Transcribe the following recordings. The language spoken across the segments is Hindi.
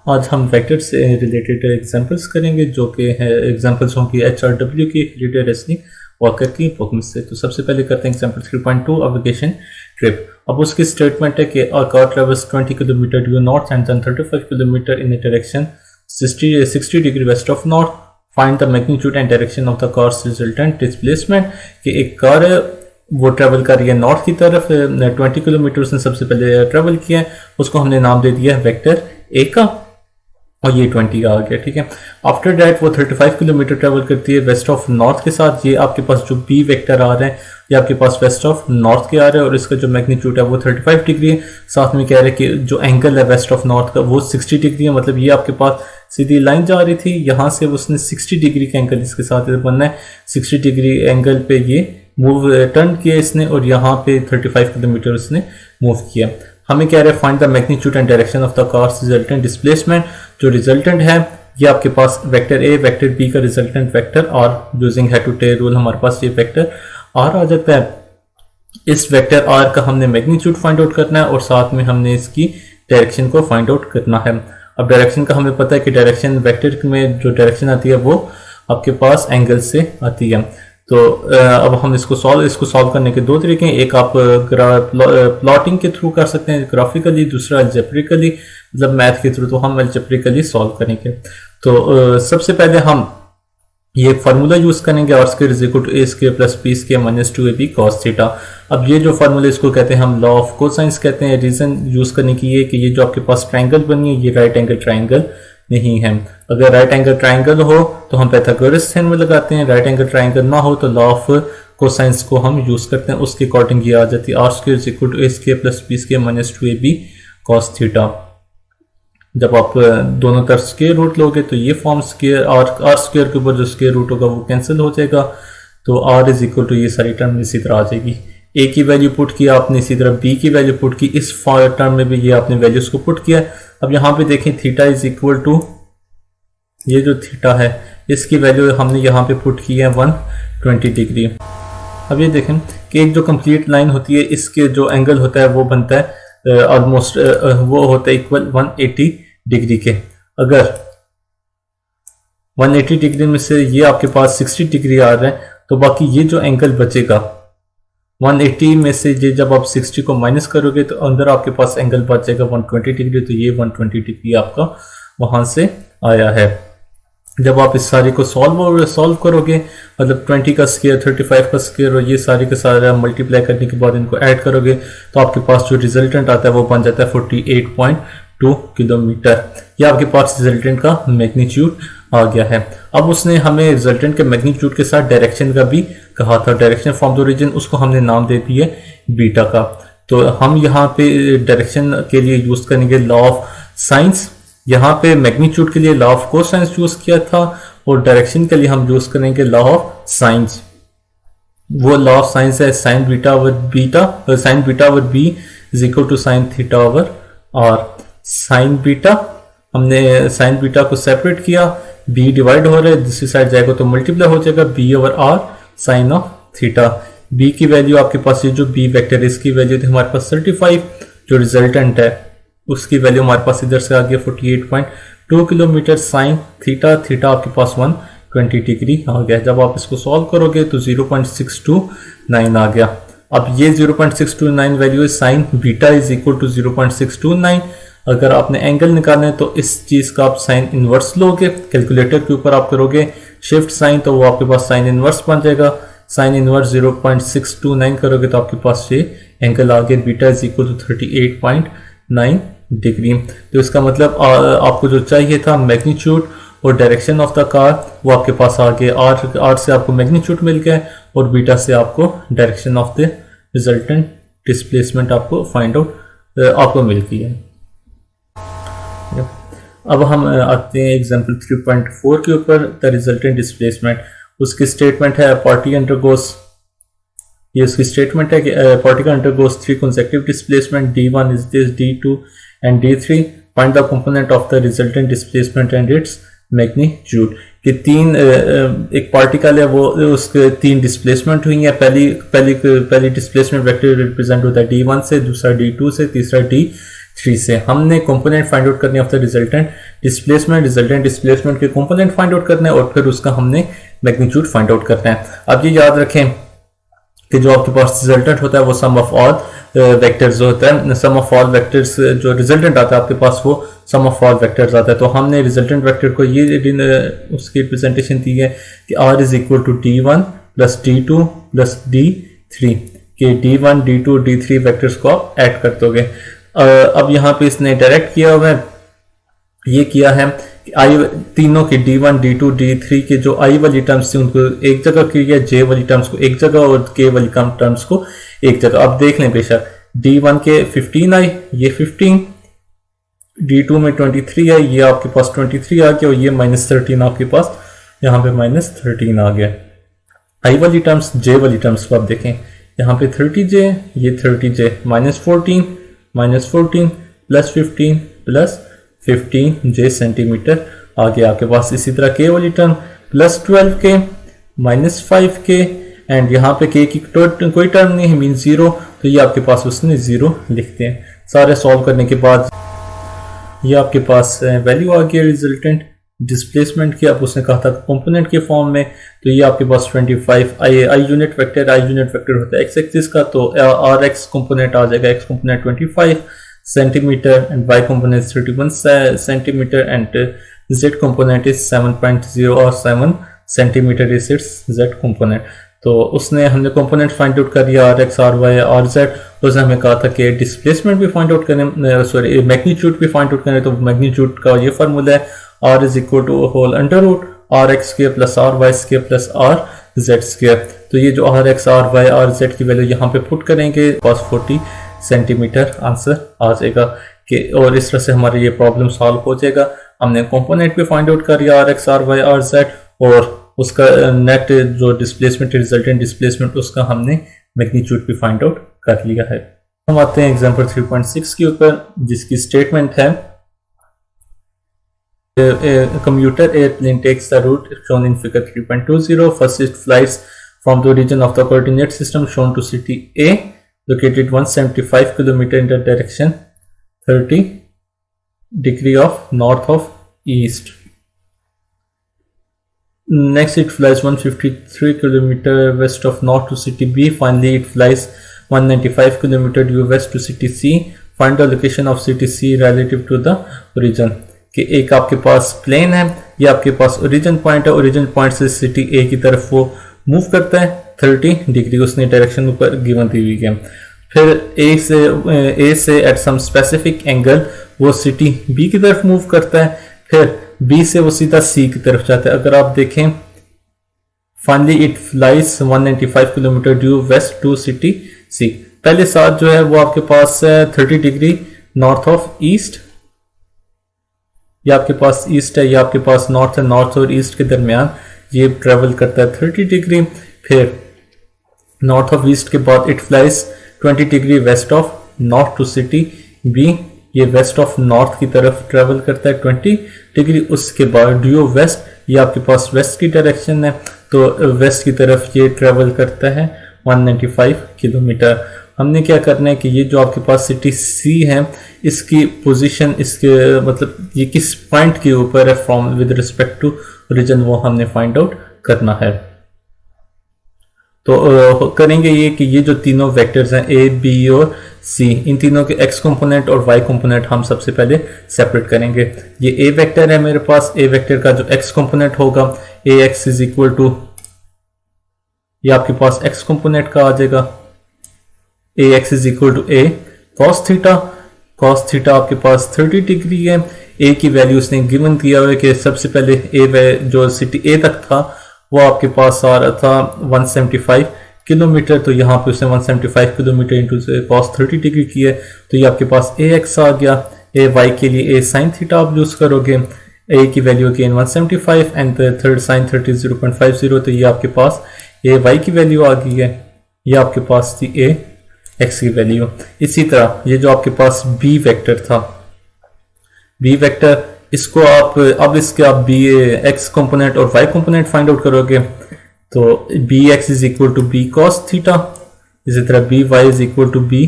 आज हम वेक्टर से रिलेटेड एग्जांपल्स करेंगे जो कि है एग्जांपल्स होंगी HRW की लीडर रेसनिंग वॉकर की बुक में से। तो सबसे पहले करते हैं एग्जांपल 3.2 वेकेशन ट्रिप। अब उसकी स्टेटमेंट है कि a car travels 20 kilometre due north and then 35 kilometre in a direction 60 degree west of north. Find the magnitude and direction of the car's resultant displacement. कि एक कार है वो ट्रैवल कर रही है नॉर्थ की तरफ, 20 किलोमीटर उसने सबसे पहले ट्रैवल किया है, उसको हमने नाम दे दिया है वेक्टर ए का और ये 20 आ गया। ठीक है, आफ्टर दैट वो 35 किलोमीटर ट्रैवल करती है वेस्ट ऑफ नॉर्थ के साथ। ये आपके पास जो बी वेक्टर आ रहे हैं ये आपके पास वेस्ट ऑफ नॉर्थ के आ रहे हैं और इसका जो मैग्नीट्यूड है वो 35 डिग्री है। साथ में कह रहे हैं कि जो एंगल है वेस्ट ऑफ नॉर्थ का वो 60 डिग्री है। मतलब ये आपके पास सीधी लाइन जा रही थी, यहाँ से उसने 60 डिग्री का एंगल इसके साथ बनना है। 60 डिग्री एंगल पे ये मूव टर्न किया इसने और यहाँ पे 35 किलोमीटर उसने मूव किया। हमें कह रहे हैं find the magnitude and direction of the car's resultant displacement. जो रिजल्टेंट है ये आपके पास वेक्टर ए वेक्टर बी का resultant vector R using head to tail rule हमारे पास ये वेक्टर आर आ जाता है। इस वेक्टर आर का हमने मैग्नीट्यूड फाइंड आउट करना है और साथ में हमने इसकी डायरेक्शन को फाइंड आउट करना है। अब डायरेक्शन का हमें पता है कि डायरेक्शन वेक्टर में जो डायरेक्शन आती है वो आपके पास एंगल से आती है। तो अब हम इसको सॉल्व करने के दो तरीके हैं। एक आप प्लॉटिंग के थ्रू कर सकते हैं ग्राफिकली, दूसरा अलजेब्रिकली मतलब मैथ के थ्रू। तो हम अलजेब्रिकली सॉल्व करेंगे। तो सबसे पहले हम ये फार्मूला यूज करेंगे R square is equal to A square plus B square minus 2ab cos theta. अब ये जो फार्मूला इसको कहते हैं हम लॉ ऑफ कोसाइंस कहते हैं। रीजन यूज करने की ये कि ये जो आपके पास ट्राइंगल बनी है ये राइट एंगल ट्राइंगल नहीं है। अगर राइट एंगल ट्राइंगल हो तो हम पाइथागोरस थ्योरम में लगाते हैं, राइट एंगल ट्राइंगल ना हो तो लॉ ऑफ कोसाइंस को हम यूज करते हैं। उसके अकॉर्डिंग ये आ जाती है R square is equal to A square plus B square minus 2ab cos theta. जब आप दोनों तरफ स्क्वायर रूट लोगे तो ये फॉर्म स्क्वायर आर स्क्वायर के ऊपर जो स्क्वायर रूट होगा वो कैंसिल हो जाएगा। तो आर इज इक्वल टू ये सारी टर्म इसी तरह आ जाएगी। ए की वैल्यू पुट किया आपने, इसी तरह बी की वैल्यू पुट की, इस टर्म में भी ये आपने वैल्यूज को पुट किया। अब यहाँ पे देखें थीटा इज इक्वल टू ये जो थीटा है इसकी वैल्यू हमने यहाँ पे पुट की है 120 डिग्री। अब ये देखें कि एक जो कंप्लीट लाइन होती है इसके जो एंगल होता है वो बनता है ऑलमोस्ट वो होता है इक्वल 180 डिग्री के। अगर 180 डिग्री में से ये आपके पास 60 डिग्री आ रहा है तो बाकी ये जो एंगल बचेगा 180 में से ये जब आप 60 को माइनस करोगे तो अंदर आपके पास एंगल बचेगा 120 डिग्री। तो ये 120 डिग्री आपका वहां से आया है। जब आप इस सारी को सॉल्व करोगे मतलब 20 का स्क्वायर 35 का स्क्वायर और ये सारी का सारा मल्टीप्लाई करने के बाद इनको ऐड करोगे तो आपके पास जो रिजल्टेंट आता है वो बन जाता है 48.2 किलोमीटर। ये आपके पास रिजल्टेंट का मैग्नीट्यूड आ गया है। अब उसने हमें रिजल्टेंट के मैग्नीट्यूड के साथ डायरेक्शन का भी कहा था। डायरेक्शन फ्रॉम द ओरिजिन उसको हमने नाम दे दिया बीटा का। तो हम यहाँ पे डायरेक्शन के लिए यूज करेंगे लॉ ऑफ साइंस। यहाँ पे मैग्नीट्यूड के लिए लॉ ऑफ कोसाइंस यूज किया था और डायरेक्शन के लिए हम यूज करेंगे लॉ ऑफ साइंस। वो लॉ ऑफ साइंस है sine beta over B is equal to sine theta over R. Sine beta हमने साइन बीटा को सेपरेट किया, बी डिवाइड हो रहा है दूसरी साइड जाएगा तो मल्टीप्लाई हो जाएगा B over R sine of theta. B की वैल्यू आपके पास ये जो बी वेक्टर इसकी वैल्यू थी हमारे पास 35, जो रिजल्टेंट है उसकी वैल्यू हमारे पास इधर से आ गया 48.2 किलोमीटर। साइन थीटा आपके पास 120 डिग्री आ गया। जब आप इसको सॉल्व करोगे तो 0.629 आ गया। अब ये 0.629 वैल्यू है sine beta is equal to 0.629। अगर आपने एंगल निकालना है तो इस चीज का आप साइन इनवर्स लोगे, कैलकुलेटर के ऊपर आप करोगे शिफ्ट साइन तो वो आपके पास साइन इनवर्स बन जाएगा। साइन इनवर्स 0.629 करोगे तो आपके पास ये एंगल आ गया beta is equal to 38.9 degree. तो इसका मतलब आपको जो चाहिए था मैग्नीट्यूड और डायरेक्शन ऑफ द कार वो आपके पास आ गए। आर से आपको मैग्नीट्यूड मिल गया और बीटा से आपको direction of the resultant displacement आपको फाइंड आउट आपको मिल गई है। अब हम आते हैं एग्जांपल 3.4 के ऊपर द रिजल्टेंट डिस्प्लेसमेंट। उसकी स्टेटमेंट है पार्टी अंडरगोस, ये उसकी स्टेटमेंट है कि particle undergoes 3 consecutive displacement d1 is this, d2 and d3, find the component of the resultant displacement and its magnitude। कि तीन एक पार्टिकल है वो उसके 3 डिस्प्लेसमेंट हुई है। पहली डिस्प्लेसमेंट वेक्टर रिप्रेजेंट होता है d1 से, दूसरा d2 से, तीसरा d3 3 से हमने कंपोनेंट फाइंड आउट करने ऑफ द रिजल्टेंट डिस्प्लेसमेंट के कंपोनेंट फाइंड आउट करना है और फिर उसका हमने मैग्नीट्यूड फाइंड आउट करना है। अब ये याद रखें कि जो आपके पास रिजल्टेंट होता है वो सम ऑफ ऑल वेक्टर्स होता है, सम ऑफ ऑल वेक्टर्स जो रिजल्टेंट आता है आपके पास वो सम ऑफ ऑल वेक्टर्स आता है। तो हमने रिजल्टेंट वेक्टर को ये उसकी रिप्रेजेंटेशन दी है कि r is equal to d1 plus d2 plus d3 के d1 d2 d3 वेक्टर्स को आप ऐड कर दोगे। अब यहाँ पे इसने डायरेक्ट किया हुआ है, ये किया है कि आई तीनों के d1 d2 d3 के जो i वाली टर्म्स थी उनको एक जगह किया, j वाली टर्म्स को एक जगह और k वाली टर्म्स को एक जगह। अब देख लें बेशक d1 के 15 आई, ये 15, d2 में 23 है, ये आपके पास 23 आ गया और ये -13 आपके पास यहाँ पे -13 आ गया। i वाली टर्म्स j वाली टर्म्स को आप देखें यहाँ पे 30j, ये 30j -14 plus 15 plus 15j centimetre आ गया आपके पास। इसी तरह k वाली term plus 12k -5k and यहाँ पे k की कोई टर्म नहीं है मीन 0, तो ये आपके पास उसने 0 लिखते हैं। सारे सॉल्व करने के बाद ये आपके पास वैल्यू आ गया रिजल्टेंट डिस्प्लेसमेंट की। अब उसने कहा था कंपोनेंट के फॉर्म में, तो ये आपके पास 25 आई यूनिट वेक्टर होता है एक्स एक्सिस का, तो आर एक्स कंपोनेंट आ जाएगा, X component 25 centimetre and Y component 31 centimetre and Z component is 7.0 और 7 centimetre is its Z component. तो उसने हमने कंपोनेंट फाइंड आउट कर दिया R X R Y R Z. उसने हमें कहा था कि डिस्प्लेसमेंट भी फाइंड आउट करें, सॉरी मैग्नीट्यूड भी फाइंड आउट करें। तो मैग्नीट्यूड का ये फार्मूला है r is equal to whole under root R X square plus R Y square plus R Z square. तो ये जो R X R Y R Z की वैल्यू यहाँ पे पुट करेंगे, पास 40 सेंटीमीटर आंसर आ जाएगा कि, और इस तरह से हमारी ये प्रॉब्लम सॉल्व हो जाएगा। हमने कंपोनेंट भी फाइंड आउट कर दिया R X R Y R Z और उसका नेट जो डिस्प्लेसमेंट रिजल्टेंट डिस्प्लेसमेंट उसका हमने मैग्नीट्यूड भी फाइंड आउट कर लिया है। हम आते हैं एग्जांपल 3.6 के ऊपर, जिसकी स्टेटमेंट है A commuter airplane takes the route shown in figure 3.20. First it flies from the origin of the coordinate system shown to city A located 175 km in the direction 30 degree of north of east. Next it flies 153 km west of north to city B. Finally it flies 195 km due west to city C. Find the location of city C relative to the origin. कि एक आपके पास प्लेन है, ये आपके पास ओरिजिन पॉइंट है, ओरिजिन पॉइंट से सिटी ए की तरफ वो मूव करता है 30 डिग्री, उसने डायरेक्शन ऊपर गिवन दी हुई है। फिर ए से एट सम स्पेसिफिक एंगल वो सिटी बी की तरफ मूव करता है, फिर बी से वो सीधा सी की तरफ जाता है। अगर आप देखें finally it flies 195 kilometre due west to city C. पहले साथ जो है वो आपके पास 30 डिग्री नॉर्थ ऑफ ईस्ट, ये आपके पास ईस्ट है, ये आपके पास नॉर्थ है, नॉर्थ और ईस्ट के दरमियान ये ट्रेवल करता है 30 डिग्री। फिर नॉर्थ ऑफ ईस्ट के बाद it flies 20 degree west of north to city B, ये वेस्ट ऑफ नॉर्थ की तरफ ट्रेवल करता है 20 डिग्री। उसके बाद ड्यू वेस्ट, ये आपके पास वेस्ट की डायरेक्शन है, तो वेस्ट की तरफ ये ट्रेवल करता है 195 किलोमीटर। हमने क्या करना है कि ये जो आपके पास सिटी सी है इसकी पोजीशन, इसके मतलब ये किस पॉइंट के ऊपर है from with respect to origin, वो हमने फाइंड आउट करना है। तो करेंगे ये कि ये जो तीनों वेक्टर्स हैं ए बी और सी, इन तीनों के एक्स कंपोनेंट और वाई कंपोनेंट हम सबसे पहले सेपरेट करेंगे। ये ए वेक्टर है मेरे पास, ए वेक्टर का जो एक्स कंपोनेंट होगा A x is equal to, ये आपके पास एक्स कंपोनेंट का आ जाएगा A x is equal to A cos theta. Cos theta आपके पास 30 डिग्री है, ए की वैल्यू उसने गिवन दिया हुआ है कि सबसे पहले ए जो सिटी ए तक था वो आपके पास आ रहा था 175 किलोमीटर, तो यहाँ पे उसने 175 किलोमीटर इंटू कॉस 30 डिग्री की है, तो ये आपके पास ए एक्स आ गया। ए वाई के लिए ए साइन थीटा आप यूज करोगे, ए की value again 175 and third sine 30 0.50, तो ये आपके पास ए वाई की वैल्यू आ गई है, ये आपके पास थी ए एक्स की वैल्यू। इसी तरह ये जो आपके पास बी वेक्टर था, बी वेक्टर इसको आप अब इसके आप बी एक्स कंपोनेंट और वाई कंपोनेंट फाइंड आउट करोगे, तो B X is equal to B cos theta, इसी तरह B Y is equal to B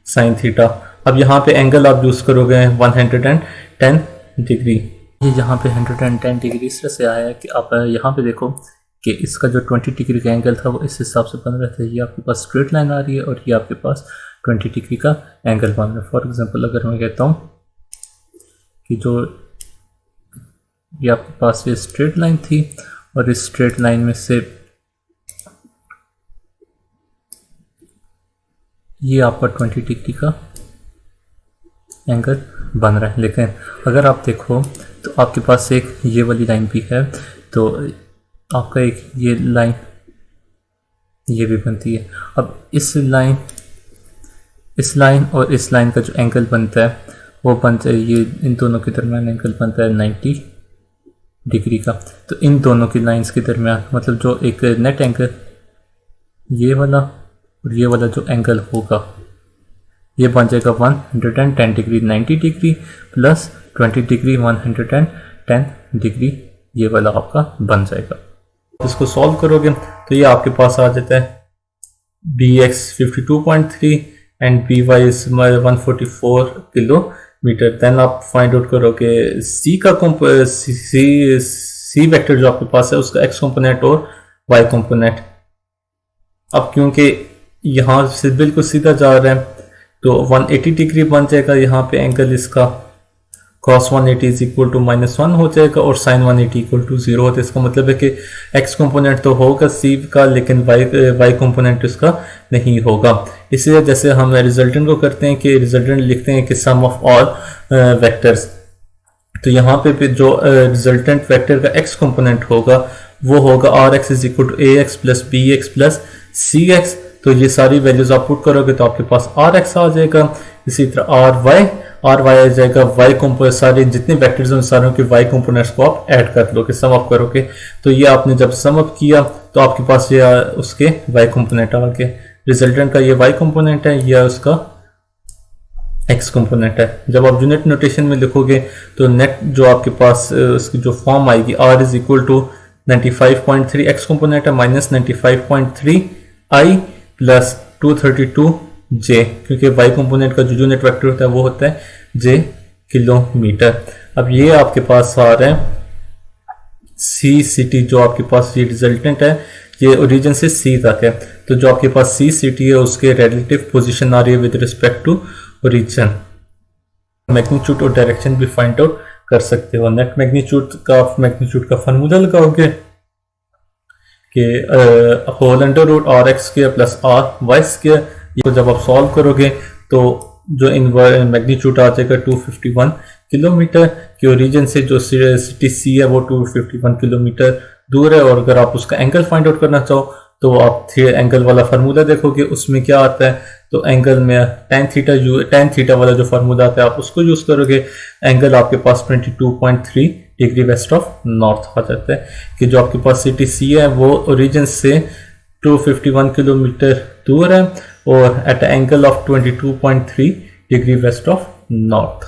sine theta. अब यहाँ पे एंगल आप यूज़ करोगे 110 डिग्री। ये यहाँ पे 110 डिग्री इस तरह से आया है कि आप यहाँ पे देखो कि इसका जो 20 डिग्री का एंगल था वो इस हिसाब से बन रहा था। ये आपके पास स्ट्रेट लाइन आ रही है और ये आपके पास 20 डिग्री का एंगल बन रहा है। फॉर एग्जांपल अगर मैं कहता हूँ कि जो ये आपके पास ये स्ट्रेट लाइन थी और इस स्ट्रेट लाइन में से ये आपका 20 डिग्री का एंगल बन रहा है। लेकिन अगर आप देखो तो आपके पास एक ये वाली लाइन भी है, तो आपका एक ये लाइन ये भी बनती है। अब इस लाइन और इस लाइन का जो एंगल बनता है वो बनता है, ये इन दोनों के दरमियान एंगल बनता है 90 डिग्री का। तो इन दोनों की लाइंस के दरमियान मतलब जो एक नेट एंगल ये वाला और ये वाला जो एंगल होगा ये बन जाएगा 110 degree. 90 degree plus 20 degree 110 degree ये वाला आपका बन जाएगा। इसको सॉल्व करोगे तो ये आपके पास आ जाता है bx 52.3 and by is 144 kilometre. Then आप फाइंड आउट करोगे c का c वेक्टर जो आपके पास है उसका x कंपोनेंट और y कंपोनेंट। अब क्योंकि यहाँ से बिल्कुल सीधा जा रहा है तो 180 डिग्री बन जाएगा। यहाँ पे एंगल इसका cos 180 इज इक्वल टू -1 हो जाएगा और sin 180 इक्वल टू 0 होता है। इसका मतलब है कि x कंपोनेंट तो होगा c का लेकिन y कंपोनेंट इसका नहीं होगा। इसलिए जैसे हम रिजल्टेंट को करते हैं कि रिजल्टेंट लिखते हैं कि सम ऑफ ऑल वेक्टर्स, तो यहाँ पे भी जो रिजल्टेंट वेक्टर का x कंपोनेंट होगा वो होगा rx is equal to ax plus bx plus cx। तो ये सारी वैल्यूज आप पुट करोगे तो आपके पास rx आ जाएगा। इसी तरह ry आ जाएगा y कंपोनेंट, सारे जितने वेक्टर्स हैं उन सारों के y कंपोनेंट्स को आप ऐड कर लोगे, सम अप करोगे। तो ये आपने जब सम अप किया तो आपके पास ये उसके y कंपोनेंट आ गए। रिजल्टेंट का ये y कंपोनेंट है, यह उसका x कंपोनेंट है। जब आप यूनिट नोटेशन में लिखोगे तो नेट जो आपके पास उसकी जो फॉर्म आएगी r is equal to 95.3 x component है माइनस 95.3 i प्लस 232 j, क्योंकि y कंपोनेंट का जो यूनिट वेक्टर होता है वो होता है j किलोमीटर। अब ये आपके पास आ रहा है सी सिटी, जो आपके पास ये रिजल्टेंट है ये ओरिजिन से सी तक है। तो जो आपके पास सी सिटी है उसके रिलेटिव पोजीशन आ रही है with respect to origin. Magnitude और डायरेक्शन भी फाइंड आउट कर सकते हो। नेट मैग्नीट्यूड का फार्मूला लगाओगे कि whole under root R X square plus R Y square. ये जब आप सॉल्व करोगे तो जो मैग्नीट्यूड आ जाएगा 251 किलोमीटर की ओरिजिन से। जो सिटी सी है वो 251 किलोमीटर दूर है। और अगर आप उसका एंगल फाइंड आउट करना चाहो तो आप एंगल वाला फार्मूला देखोगे, उसमें क्या आता है तो एंगल में tan थीटा वाला जो फार्मूला आता है आप उसको यूज करोगे। एंगल आपके पास 22.3 डिग्री वेस्ट ऑफ नॉर्थ आ जाता है कि जो आपके पास सिटी सी है वो ओरिजिन से 251 किलोमीटर दूर है और at angle of 22.3 degree west of north.